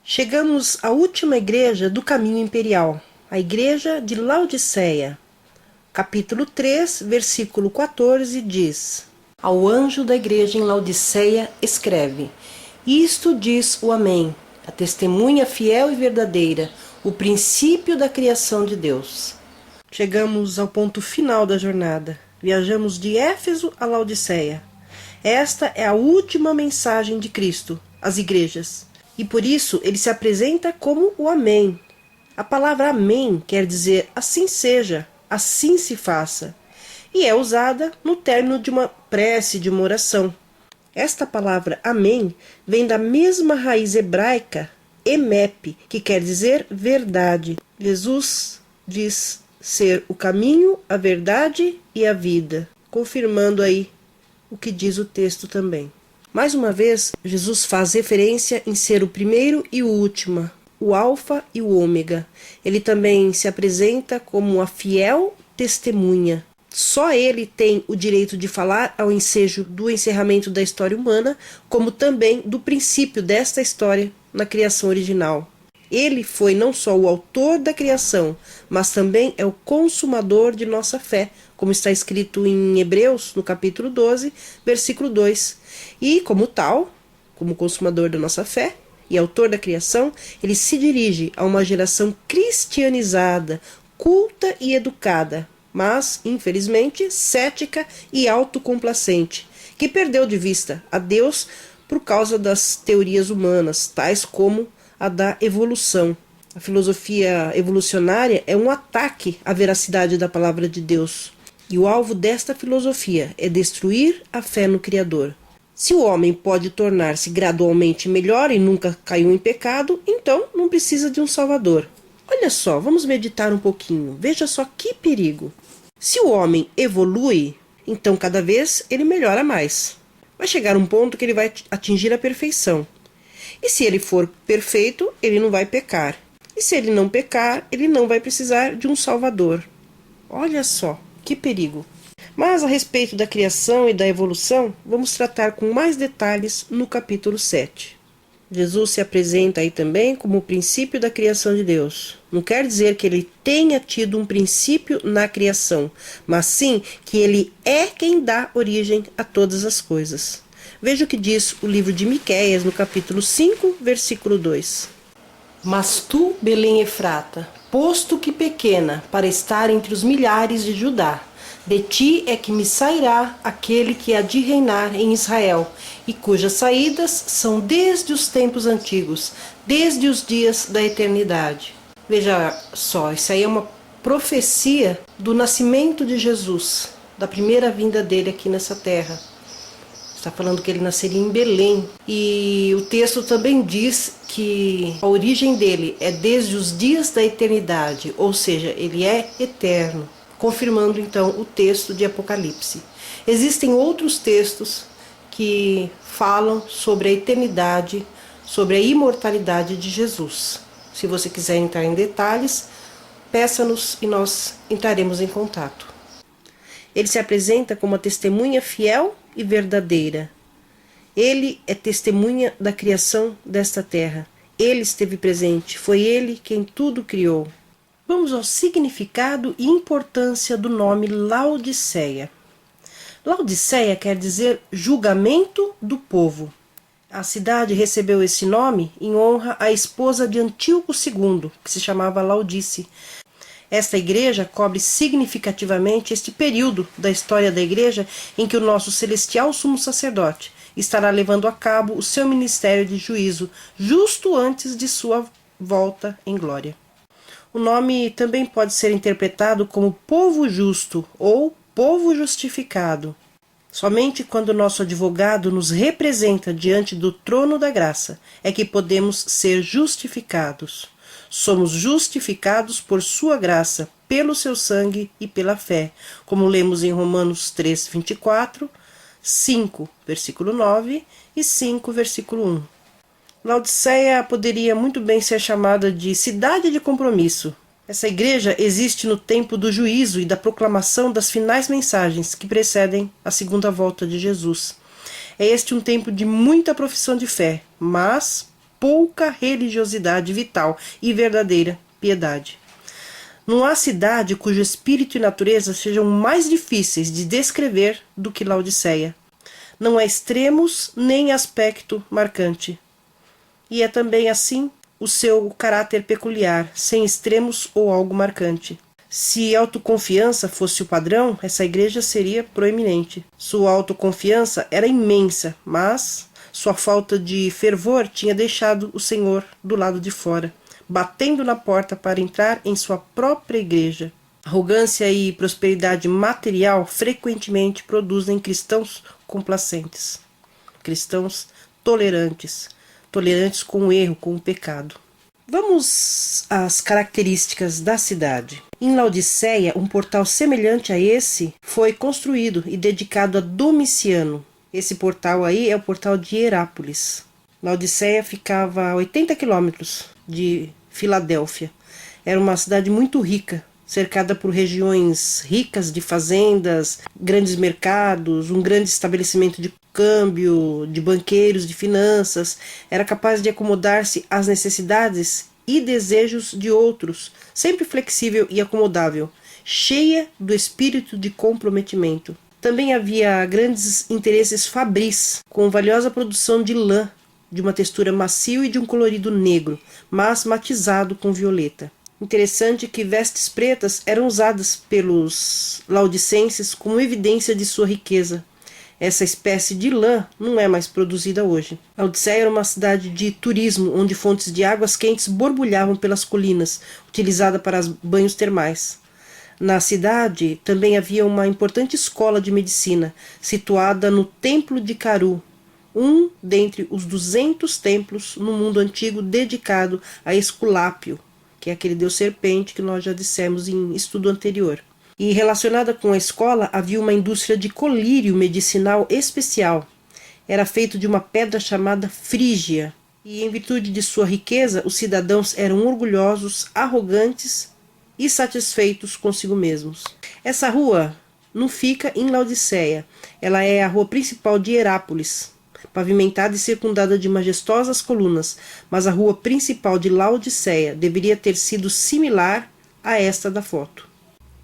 Chegamos à última igreja do caminho imperial, a igreja de Laodiceia. Capítulo 3, versículo 14 diz: Ao anjo da igreja em Laodiceia escreve: Isto diz o Amém, a testemunha fiel e verdadeira, o princípio da criação de Deus. Chegamos ao ponto final da jornada. Viajamos de Éfeso a Laodiceia. Esta é a última mensagem de Cristo às igrejas. E por isso ele se apresenta como o Amém. A palavra Amém quer dizer assim seja, assim se faça. E é usada no término de uma prece, de uma oração. Esta palavra Amém vem da mesma raiz hebraica, emep, que quer dizer verdade. Jesus diz ser o caminho, a verdade e a vida, confirmando aí o que diz o texto também. Mais uma vez, Jesus faz referência em ser o primeiro e o último, o alfa e o ômega. Ele também se apresenta como a fiel testemunha. Só ele tem o direito de falar ao ensejo do encerramento da história humana, como também do princípio desta história na criação original. Ele foi não só o autor da criação, mas também é o consumador de nossa fé, como está escrito em Hebreus, no capítulo 12, versículo 2. E, como tal, como consumador da nossa fé e autor da criação, ele se dirige a uma geração cristianizada, culta e educada, mas, infelizmente, cética e autocomplacente, que perdeu de vista a Deus por causa das teorias humanas, tais como a da evolução. A filosofia evolucionária é um ataque à veracidade da palavra de Deus. E o alvo desta filosofia é destruir a fé no Criador. Se o homem pode tornar-se gradualmente melhor e nunca caiu em pecado, então não precisa de um Salvador. Olha só, vamos meditar um pouquinho. Veja só que perigo. Se o homem evolui, então cada vez ele melhora mais. Vai chegar um ponto que ele vai atingir a perfeição. E se ele for perfeito, ele não vai pecar. E se ele não pecar, ele não vai precisar de um Salvador. Olha só, que perigo. Mas a respeito da criação e da evolução, vamos tratar com mais detalhes no capítulo 7. Jesus se apresenta aí também como o princípio da criação de Deus. Não quer dizer que ele tenha tido um princípio na criação, mas sim que ele é quem dá origem a todas as coisas. Veja o que diz o livro de Miqueias, no capítulo 5, versículo 2. Mas tu, Belém Efrata, posto que pequena para estar entre os milhares de Judá, de ti é que me sairá aquele que há de reinar em Israel, e cujas saídas são desde os tempos antigos, desde os dias da eternidade. Veja só, isso aí é uma profecia do nascimento de Jesus, da primeira vinda dele aqui nessa terra. Está falando que ele nasceria em Belém. E o texto também diz que a origem dele é desde os dias da eternidade, ou seja, ele é eterno, confirmando então o texto de Apocalipse. Existem outros textos que falam sobre a eternidade, sobre a imortalidade de Jesus. Se você quiser entrar em detalhes, peça-nos e nós entraremos em contato. Ele se apresenta como uma testemunha fiel e verdadeira. Ele é testemunha da criação desta terra. Ele esteve presente, foi ele quem tudo criou. Vamos ao significado e importância do nome Laodiceia. Laodiceia quer dizer julgamento do povo. A cidade recebeu esse nome em honra à esposa de Antíoco II, que se chamava Laodice. Esta igreja cobre significativamente este período da história da igreja em que o nosso celestial sumo sacerdote estará levando a cabo o seu ministério de juízo justo antes de sua volta em glória. O nome também pode ser interpretado como povo justo ou povo justificado. Somente quando nosso advogado nos representa diante do trono da graça é que podemos ser justificados. Somos justificados por sua graça, pelo seu sangue e pela fé, como lemos em Romanos 3, 24, 5, versículo 9 e 5, versículo 1. Laodiceia poderia muito bem ser chamada de cidade de compromisso. Essa igreja existe no tempo do juízo e da proclamação das finais mensagens que precedem a segunda volta de Jesus. É este um tempo de muita profissão de fé, mas pouca religiosidade vital e verdadeira piedade. Não há cidade cujo espírito e natureza sejam mais difíceis de descrever do que Laodiceia. Não há extremos nem aspecto marcante. E é também assim o seu caráter peculiar, sem extremos ou algo marcante. Se autoconfiança fosse o padrão, essa igreja seria proeminente. Sua autoconfiança era imensa, mas sua falta de fervor tinha deixado o Senhor do lado de fora, batendo na porta para entrar em sua própria igreja. Arrogância e prosperidade material frequentemente produzem cristãos complacentes, cristãos tolerantes, tolerantes com o erro, com o pecado. Vamos às características da cidade. Em Laodiceia, um portal semelhante a esse foi construído e dedicado a Domiciano. Esse portal aí é o portal de Herápolis. Laodiceia ficava a 80 quilômetros de Filadélfia. Era uma cidade muito rica, cercada por regiões ricas de fazendas, grandes mercados, um grande estabelecimento de câmbio, de banqueiros, de finanças. Era capaz de acomodar-se às necessidades e desejos de outros, sempre flexível e acomodável, cheia do espírito de comprometimento. Também havia grandes interesses fabris, com valiosa produção de lã, de uma textura macio e de um colorido negro, mas matizado com violeta. Interessante que vestes pretas eram usadas pelos laodicenses como evidência de sua riqueza. Essa espécie de lã não é mais produzida hoje. Laodiceia era uma cidade de turismo, onde fontes de águas quentes borbulhavam pelas colinas, utilizada para banhos termais. Na cidade também havia uma importante escola de medicina, situada no Templo de Caru, um dentre os 200 templos no mundo antigo dedicado a Esculápio, que é aquele deus serpente que nós já dissemos em estudo anterior. E relacionada com a escola havia uma indústria de colírio medicinal especial. Era feito de uma pedra chamada frígia, e em virtude de sua riqueza, os cidadãos eram orgulhosos, arrogantes e satisfeitos consigo mesmos. Essa rua não fica em Laodiceia, ela é a rua principal de Herápolis, pavimentada e circundada de majestosas colunas, mas a rua principal de Laodiceia deveria ter sido similar a esta da foto.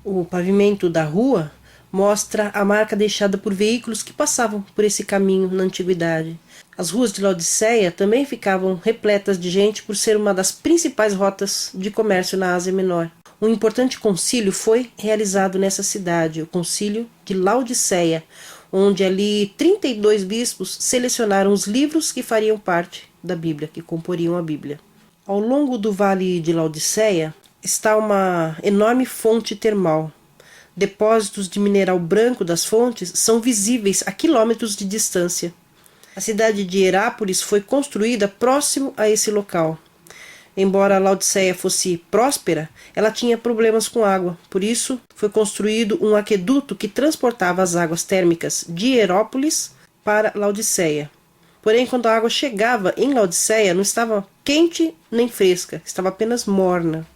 O pavimento da rua mostra a marca deixada por veículos que passavam por esse caminho na antiguidade. As ruas de Laodiceia também ficavam repletas de gente por ser uma das principais rotas de comércio na Ásia Menor. Um importante concílio foi realizado nessa cidade, o concílio de Laodiceia, onde ali 32 bispos selecionaram os livros que fariam parte da Bíblia, que comporiam a Bíblia. Ao longo do vale de Laodiceia está uma enorme fonte termal. Depósitos de mineral branco das fontes são visíveis a quilômetros de distância. A cidade de Herápolis foi construída próximo a esse local. Embora Laodiceia fosse próspera, ela tinha problemas com água. Por isso, foi construído um aqueduto que transportava as águas térmicas de Herápolis para Laodiceia. Porém, quando a água chegava em Laodiceia, não estava quente nem fresca, estava apenas morna.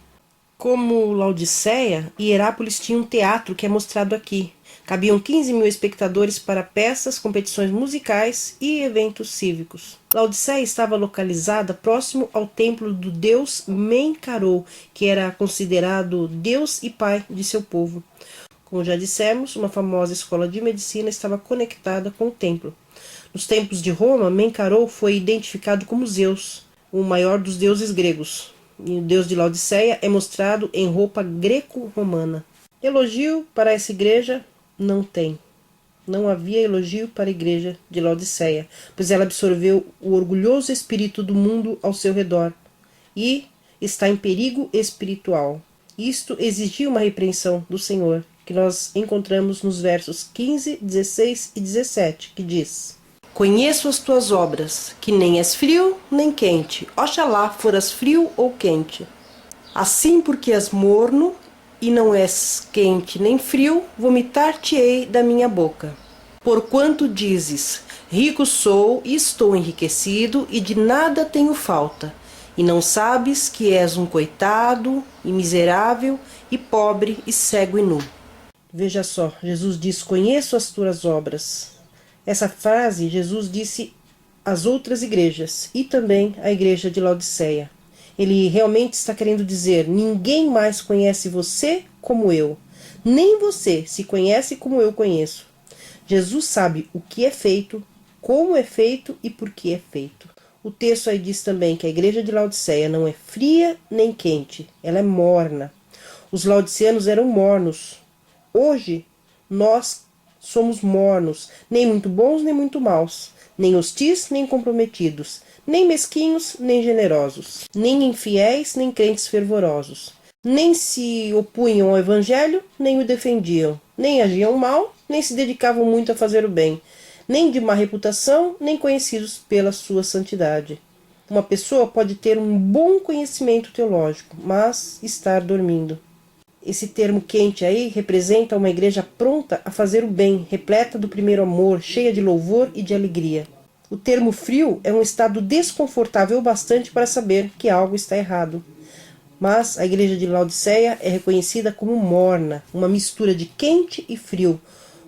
Como Laodiceia, Herápolis tinha um teatro que é mostrado aqui. Cabiam 15 mil espectadores para peças, competições musicais e eventos cívicos. Laodiceia estava localizada próximo ao templo do deus Menkarou, que era considerado deus e pai de seu povo. Como já dissemos, uma famosa escola de medicina estava conectada com o templo. Nos templos de Roma, Menkarou foi identificado como Zeus, o maior dos deuses gregos. E o deus de Laodiceia é mostrado em roupa greco-romana. Elogio para essa igreja não tem. Não havia elogio para a igreja de Laodiceia, pois ela absorveu o orgulhoso espírito do mundo ao seu redor e está em perigo espiritual. Isto exigia uma repreensão do Senhor, que nós encontramos nos versos 15, 16 e 17, que diz: Conheço as tuas obras, que nem és frio nem quente. Oxalá foras frio ou quente. Assim, porque és morno e não és quente nem frio, vomitar-te-ei da minha boca. Porquanto dizes: rico sou e estou enriquecido, e de nada tenho falta, e não sabes que és um coitado e miserável, e pobre e cego e nu. Veja só, Jesus diz: conheço as tuas obras. Essa frase Jesus disse as outras igrejas e também a igreja de Laodiceia. Ele realmente está querendo dizer: ninguém mais conhece você como eu, nem você se conhece como eu conheço. Jesus sabe o que é feito, como é feito e por que é feito. O texto aí diz também que a igreja de Laodiceia não é fria nem quente, ela é morna. Os laodiceanos eram mornos. Hoje, nós somos mornos, nem muito bons nem muito maus, nem hostis nem comprometidos, nem mesquinhos nem generosos, nem infiéis nem crentes fervorosos. Nem se opunham ao evangelho, nem o defendiam, nem agiam mal, nem se dedicavam muito a fazer o bem, nem de má reputação, nem conhecidos pela sua santidade. Uma pessoa pode ter um bom conhecimento teológico, mas estar dormindo. Esse termo quente aí representa uma igreja pronta a fazer o bem, repleta do primeiro amor, cheia de louvor e de alegria. O termo frio é um estado desconfortável bastante para saber que algo está errado. Mas a igreja de Laodiceia é reconhecida como morna, uma mistura de quente e frio,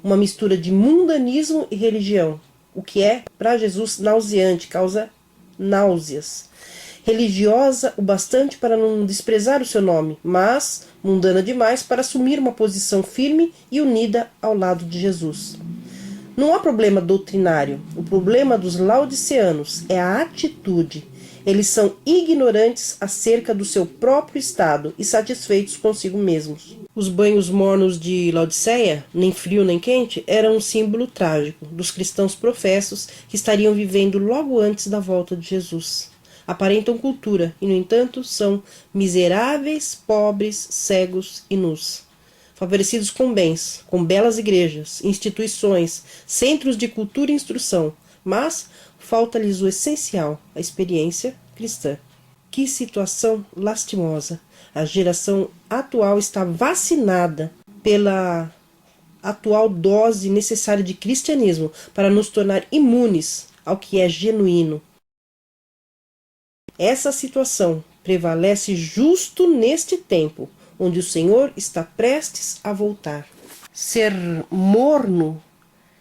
uma mistura de mundanismo e religião, o que é, para Jesus, nauseante, causa náuseas. Religiosa o bastante para não desprezar o seu nome, mas mundana demais para assumir uma posição firme e unida ao lado de Jesus. Não há problema doutrinário, o problema dos laodiceanos é a atitude. Eles são ignorantes acerca do seu próprio estado e satisfeitos consigo mesmos. Os banhos mornos de Laodiceia, nem frio nem quente, eram um símbolo trágico dos cristãos professos que estariam vivendo logo antes da volta de Jesus. Aparentam cultura e, no entanto, são miseráveis, pobres, cegos e nus. Favorecidos com bens, com belas igrejas, instituições, centros de cultura e instrução, mas falta-lhes o essencial, a experiência cristã. Que situação lastimosa! A geração atual está vacinada pela atual dose necessária de cristianismo para nos tornar imunes ao que é genuíno. Essa situação prevalece justo neste tempo, onde o Senhor está prestes a voltar. Ser morno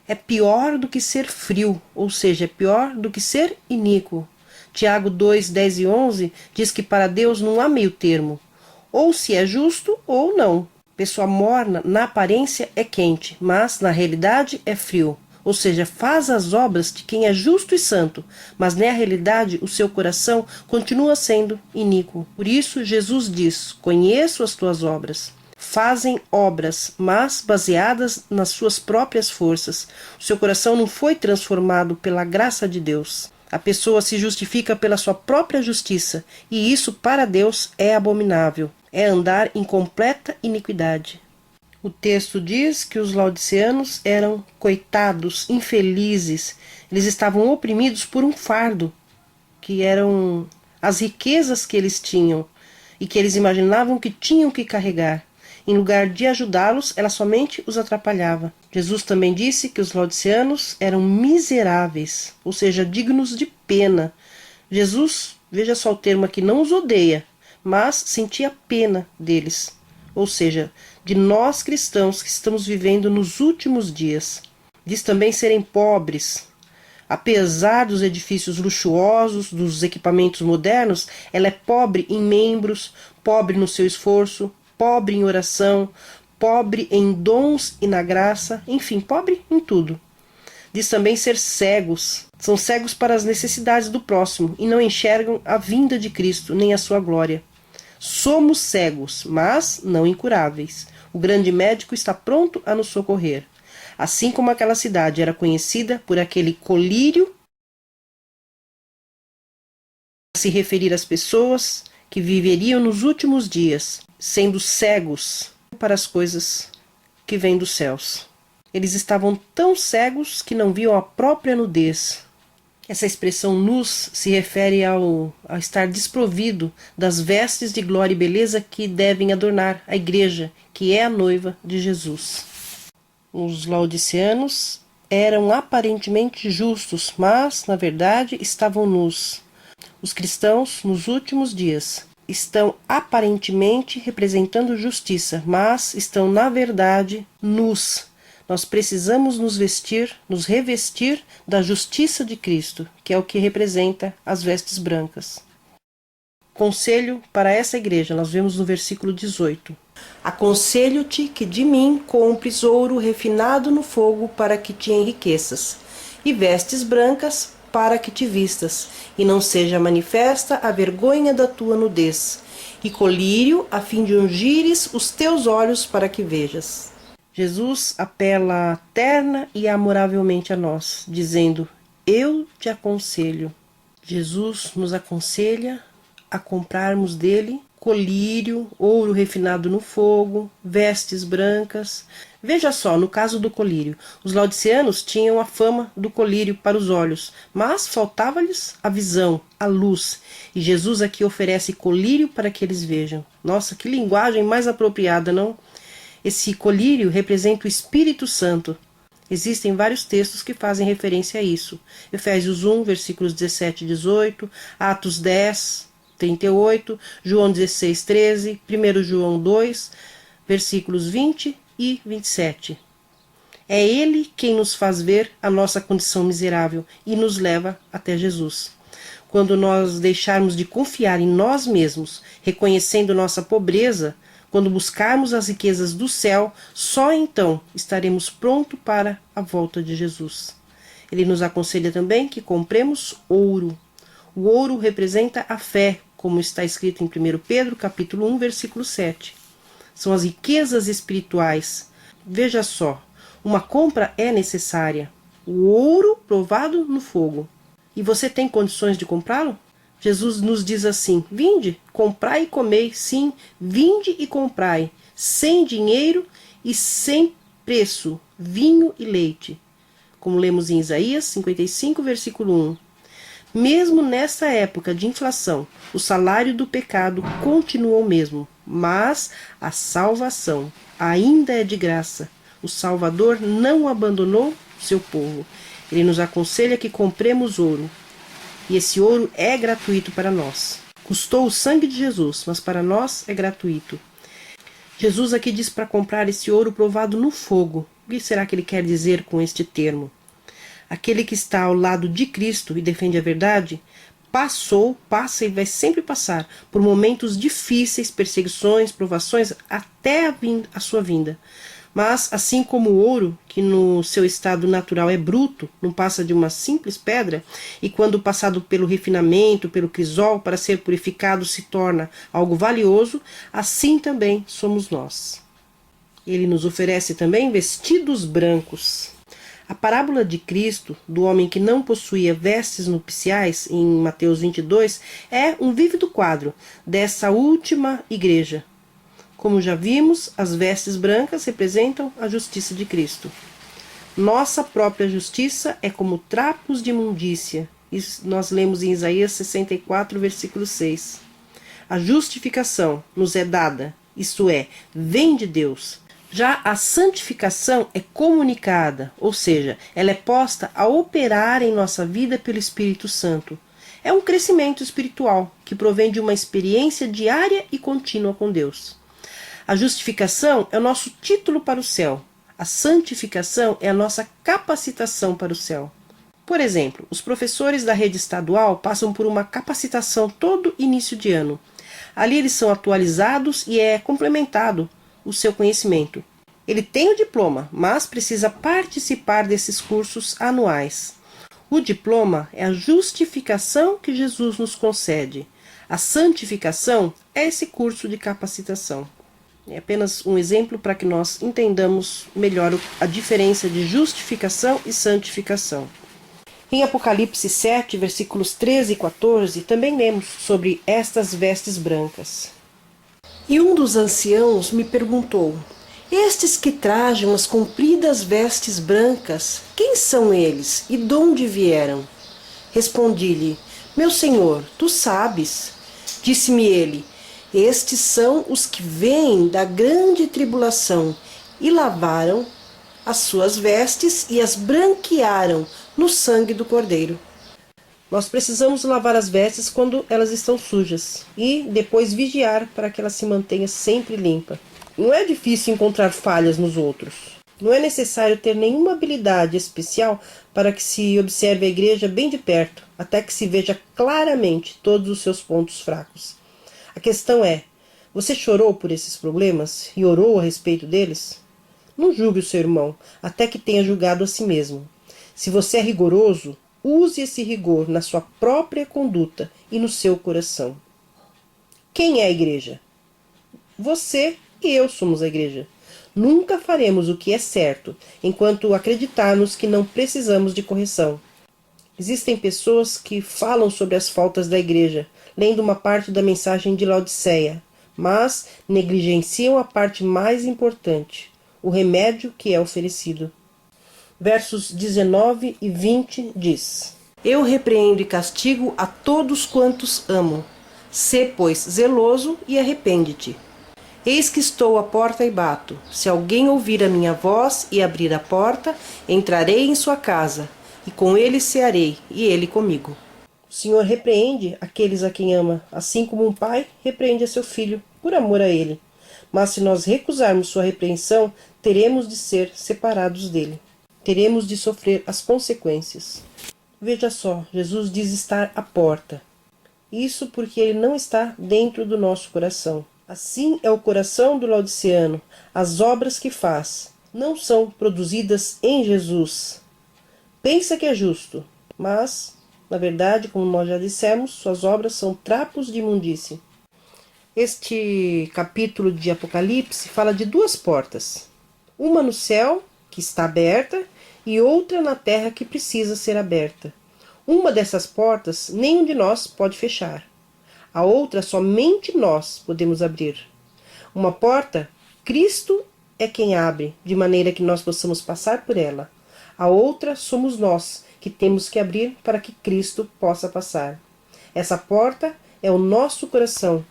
é pior do que ser frio, ou seja, é pior do que ser iníquo. Tiago 2, 10 e 11 diz que para Deus não há meio termo, ou se é justo ou não. Pessoa morna, na aparência, é quente, mas na realidade é frio. Ou seja, faz as obras de quem é justo e santo, mas na realidade o seu coração continua sendo iníquo. Por isso Jesus diz: conheço as tuas obras. Fazem obras, mas baseadas nas suas próprias forças. O seu coração não foi transformado pela graça de Deus. A pessoa se justifica pela sua própria justiça, e isso para Deus é abominável. É andar em completa iniquidade. O texto diz que os laodiceanos eram coitados, infelizes. Eles estavam oprimidos por um fardo, que eram as riquezas que eles tinham e que eles imaginavam que tinham que carregar. Em lugar de ajudá-los, ela somente os atrapalhava. Jesus também disse que os laodiceanos eram miseráveis, ou seja, dignos de pena. Jesus, veja só o termo aqui, não os odeia, mas sentia pena deles, ou seja, de nós cristãos que estamos vivendo nos últimos dias. Diz também serem pobres. Apesar dos edifícios luxuosos, dos equipamentos modernos, ela é pobre em membros, pobre no seu esforço, pobre em oração, pobre em dons e na graça, enfim, pobre em tudo. Diz também ser cegos. São cegos para as necessidades do próximo e não enxergam a vinda de Cristo nem a sua glória. Somos cegos, mas não incuráveis. O grande médico está pronto a nos socorrer. Assim como aquela cidade era conhecida por aquele colírio, a se referir às pessoas que viveriam nos últimos dias, sendo cegos para as coisas que vêm dos céus. Eles estavam tão cegos que não viam a própria nudez. Essa expressão nus se refere ao estar desprovido das vestes de glória e beleza que devem adornar a igreja, que é a noiva de Jesus. Os laodiceanos eram aparentemente justos, mas, na verdade, estavam nus. Os cristãos, nos últimos dias, estão aparentemente representando justiça, mas estão, na verdade, nus. Nós precisamos nos revestir da justiça de Cristo, que é o que representa as vestes brancas. Conselho para essa igreja, nós vemos no versículo 18. Aconselho-te que de mim compres ouro refinado no fogo para que te enriqueças, e vestes brancas para que te vistas, e não seja manifesta a vergonha da tua nudez, e colírio a fim de ungires os teus olhos para que vejas. Jesus apela terna e amoravelmente a nós, dizendo: eu te aconselho. Jesus nos aconselha a comprarmos dele colírio, ouro refinado no fogo, vestes brancas. Veja só, no caso do colírio, os laodiceanos tinham a fama do colírio para os olhos, mas faltava-lhes a visão, a luz. E Jesus aqui oferece colírio para que eles vejam. Nossa, que linguagem mais apropriada, não? Esse colírio representa o Espírito Santo. Existem vários textos que fazem referência a isso. Efésios 1, versículos 17 e 18, Atos 10, 38, João 16, 13, 1 João 2, versículos 20 e 27. É Ele quem nos faz ver a nossa condição miserável e nos leva até Jesus. Quando nós deixarmos de confiar em nós mesmos, reconhecendo nossa pobreza, quando buscarmos as riquezas do céu, só então estaremos prontos para a volta de Jesus. Ele nos aconselha também que compremos ouro. O ouro representa a fé, como está escrito em 1 Pedro, capítulo 1, versículo 7. São as riquezas espirituais. Veja só, uma compra é necessária. O ouro provado no fogo. E você tem condições de comprá-lo? Jesus nos diz assim: vinde, comprai e comei, sim, vinde e comprai, sem dinheiro e sem preço, vinho e leite. Como lemos em Isaías 55, versículo 1. Mesmo nessa época de inflação, o salário do pecado continua o mesmo, mas a salvação ainda é de graça. O Salvador não abandonou seu povo. Ele nos aconselha que compremos ouro. E esse ouro é gratuito para nós. Custou o sangue de Jesus, mas para nós é gratuito. Jesus aqui diz para comprar esse ouro provado no fogo. O que será que ele quer dizer com este termo? Aquele que está ao lado de Cristo e defende a verdade, passa e vai sempre passar por momentos difíceis, perseguições, provações, até a sua vinda. Mas, assim como o ouro, que no seu estado natural é bruto, não passa de uma simples pedra, e quando passado pelo refinamento, pelo crisol, para ser purificado, se torna algo valioso, assim também somos nós. Ele nos oferece também vestidos brancos. A parábola de Cristo, do homem que não possuía vestes nupciais, em Mateus 22, é um vívido quadro dessa última igreja. Como já vimos, as vestes brancas representam a justiça de Cristo. Nossa própria justiça é como trapos de imundícia. Isso nós lemos em Isaías 64, versículo 6. A justificação nos é dada, isto é, vem de Deus. Já a santificação é comunicada, ou seja, ela é posta a operar em nossa vida pelo Espírito Santo. É um crescimento espiritual que provém de uma experiência diária e contínua com Deus. A justificação é o nosso título para o céu. A santificação é a nossa capacitação para o céu. Por exemplo, os professores da rede estadual passam por uma capacitação todo início de ano. Ali eles são atualizados e é complementado o seu conhecimento. Ele tem o diploma, mas precisa participar desses cursos anuais. O diploma é a justificação que Jesus nos concede. A santificação é esse curso de capacitação. É apenas um exemplo para que nós entendamos melhor a diferença de justificação e santificação. Em Apocalipse 7, versículos 13 e 14, também lemos sobre estas vestes brancas. E um dos anciãos me perguntou: estes que trajam as compridas vestes brancas, quem são eles e de onde vieram? Respondi-lhe: meu senhor, tu sabes. Disse-me ele: estes são os que vêm da grande tribulação e lavaram as suas vestes e as branquearam no sangue do Cordeiro. Nós precisamos lavar as vestes quando elas estão sujas e depois vigiar para que ela se mantenha sempre limpa. Não é difícil encontrar falhas nos outros. Não é necessário ter nenhuma habilidade especial para que se observe a igreja bem de perto, até que se veja claramente todos os seus pontos fracos. A questão é: você chorou por esses problemas e orou a respeito deles? Não julgue o seu irmão, até que tenha julgado a si mesmo. Se você é rigoroso, use esse rigor na sua própria conduta e no seu coração. Quem é a igreja? Você e eu somos a igreja. Nunca faremos o que é certo, enquanto acreditarmos que não precisamos de correção. Existem pessoas que falam sobre as faltas da igreja, lendo uma parte da mensagem de Laodiceia, mas negligenciam a parte mais importante, o remédio que é oferecido. Versos 19 e 20 diz: Eu repreendo e castigo a todos quantos amo. Sê, pois, zeloso e arrepende-te. Eis que estou à porta e bato. Se alguém ouvir a minha voz e abrir a porta, entrarei em sua casa, e com ele cearei, e ele comigo. O Senhor repreende aqueles a quem ama, assim como um pai repreende a seu filho, por amor a ele. Mas se nós recusarmos sua repreensão, teremos de ser separados dele. Teremos de sofrer as consequências. Veja só, Jesus diz estar à porta. Isso porque ele não está dentro do nosso coração. Assim é o coração do laodiceano. As obras que faz não são produzidas em Jesus. Pensa que é justo, mas, na verdade, como nós já dissemos, suas obras são trapos de imundície. Este capítulo de Apocalipse fala de duas portas. Uma no céu, que está aberta, e outra na terra que precisa ser aberta. Uma dessas portas nenhum de nós pode fechar. A outra somente nós podemos abrir. Uma porta, Cristo é quem abre, de maneira que nós possamos passar por ela. A outra somos nós, que temos que abrir para que Cristo possa passar. Essa porta é o nosso coração.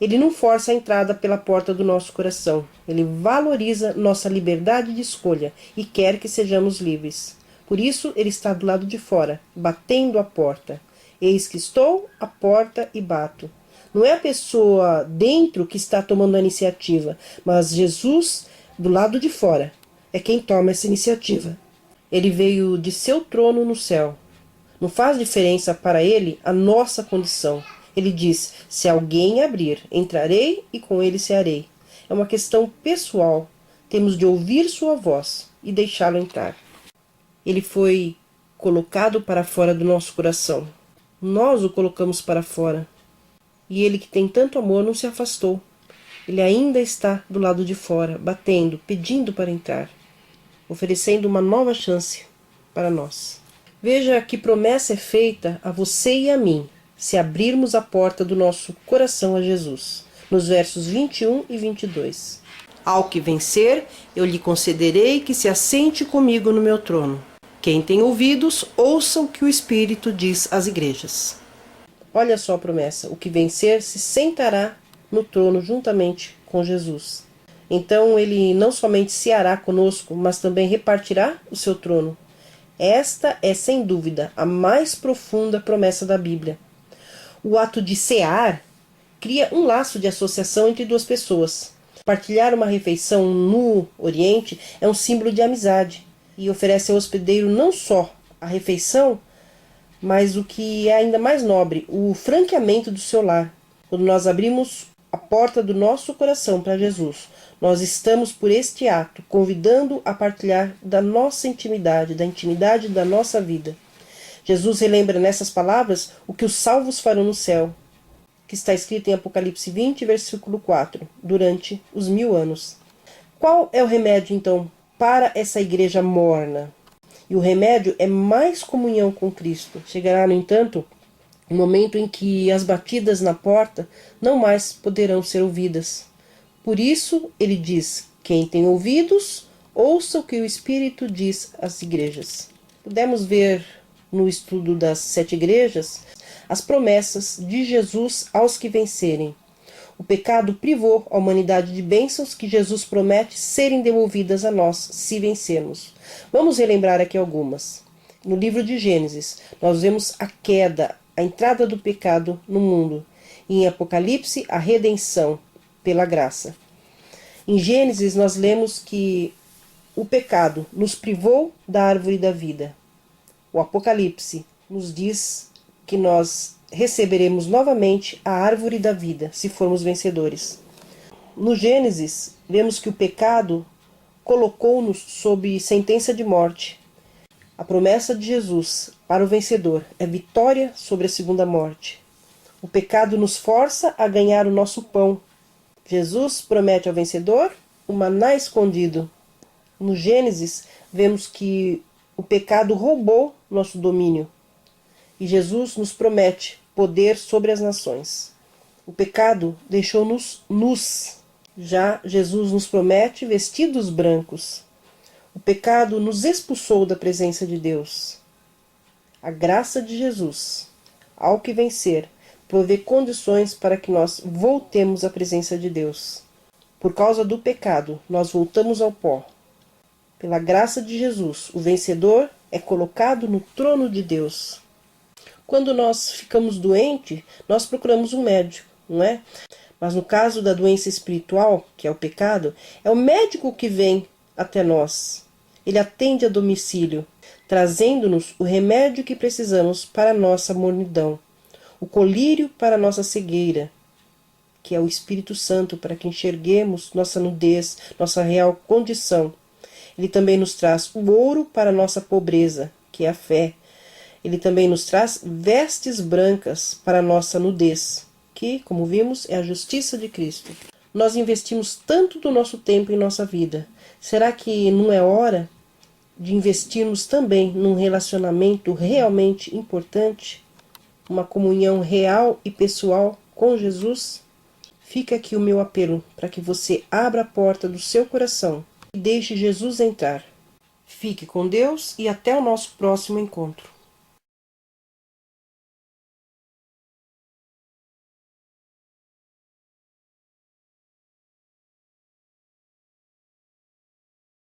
Ele não força a entrada pela porta do nosso coração. Ele valoriza nossa liberdade de escolha e quer que sejamos livres. Por isso, ele está do lado de fora, batendo a porta. Eis que estou à porta e bato. Não é a pessoa dentro que está tomando a iniciativa, mas Jesus, do lado de fora, é quem toma essa iniciativa. Ele veio de seu trono no céu. Não faz diferença para ele a nossa condição. Ele diz: se alguém abrir, entrarei e com ele cearei. É uma questão pessoal. Temos de ouvir sua voz e deixá-lo entrar. Ele foi colocado para fora do nosso coração. Nós o colocamos para fora. E ele que tem tanto amor não se afastou. Ele ainda está do lado de fora, batendo, pedindo para entrar, oferecendo uma nova chance para nós. Veja que promessa é feita a você e a mim, se abrirmos a porta do nosso coração a Jesus. Nos versos 21 e 22. Ao que vencer, eu lhe concederei que se assente comigo no meu trono. Quem tem ouvidos, ouça o que o Espírito diz às igrejas. Olha só a promessa. O que vencer se sentará no trono juntamente com Jesus. Então ele não somente ceará conosco, mas também repartirá o seu trono. Esta é, sem dúvida, a mais profunda promessa da Bíblia. O ato de cear cria um laço de associação entre duas pessoas. Partilhar uma refeição no Oriente é um símbolo de amizade e oferece ao hospedeiro não só a refeição, mas o que é ainda mais nobre, o franqueamento do seu lar. Quando nós abrimos a porta do nosso coração para Jesus, nós estamos, por este ato, convidando a partilhar da nossa intimidade, da intimidade da nossa vida. Jesus relembra nessas palavras o que os salvos farão no céu, que está escrito em Apocalipse 20, versículo 4, durante os 1000 anos. Qual é o remédio, então, para essa igreja morna? E o remédio é mais comunhão com Cristo. Chegará, no entanto, um momento em que as batidas na porta não mais poderão ser ouvidas. Por isso, ele diz: quem tem ouvidos, ouça o que o Espírito diz às igrejas. Pudemos ver no estudo das 7 igrejas as promessas de Jesus aos que vencerem. O pecado privou a humanidade de bênçãos que Jesus promete serem devolvidas a nós se vencermos. Vamos relembrar aqui algumas. No livro de Gênesis, nós vemos a queda, a entrada do pecado no mundo. E em Apocalipse, a redenção pela graça. Em Gênesis, nós lemos que o pecado nos privou da árvore da vida. O Apocalipse nos diz que nós receberemos novamente a árvore da vida, se formos vencedores. No Gênesis, vemos que o pecado colocou-nos sob sentença de morte. A promessa de Jesus para o vencedor é vitória sobre a segunda morte. O pecado nos força a ganhar o nosso pão. Jesus promete ao vencedor o maná escondido. No Gênesis, vemos que o pecado roubou nosso domínio. E Jesus nos promete poder sobre as nações. O pecado deixou-nos nus. Já Jesus nos promete vestidos brancos. O pecado nos expulsou da presença de Deus. A graça de Jesus, ao que vencer, provê condições para que nós voltemos à presença de Deus. Por causa do pecado, nós voltamos ao pó. Pela graça de Jesus, o vencedor é colocado no trono de Deus. Quando nós ficamos doentes, nós procuramos um médico, não é? Mas no caso da doença espiritual, que é o pecado, é o médico que vem até nós. Ele atende a domicílio, trazendo-nos o remédio que precisamos para a nossa mornidão, o colírio para a nossa cegueira, que é o Espírito Santo, para que enxerguemos nossa nudez, nossa real condição. Ele também nos traz o ouro para a nossa pobreza, que é a fé. Ele também nos traz vestes brancas para a nossa nudez, que, como vimos, é a justiça de Cristo. Nós investimos tanto do nosso tempo em nossa vida. Será que não é hora de investirmos também num relacionamento realmente importante? Uma comunhão real e pessoal com Jesus? Fica aqui o meu apelo para que você abra a porta do seu coração e deixe Jesus entrar. Fique com Deus e até o nosso próximo encontro.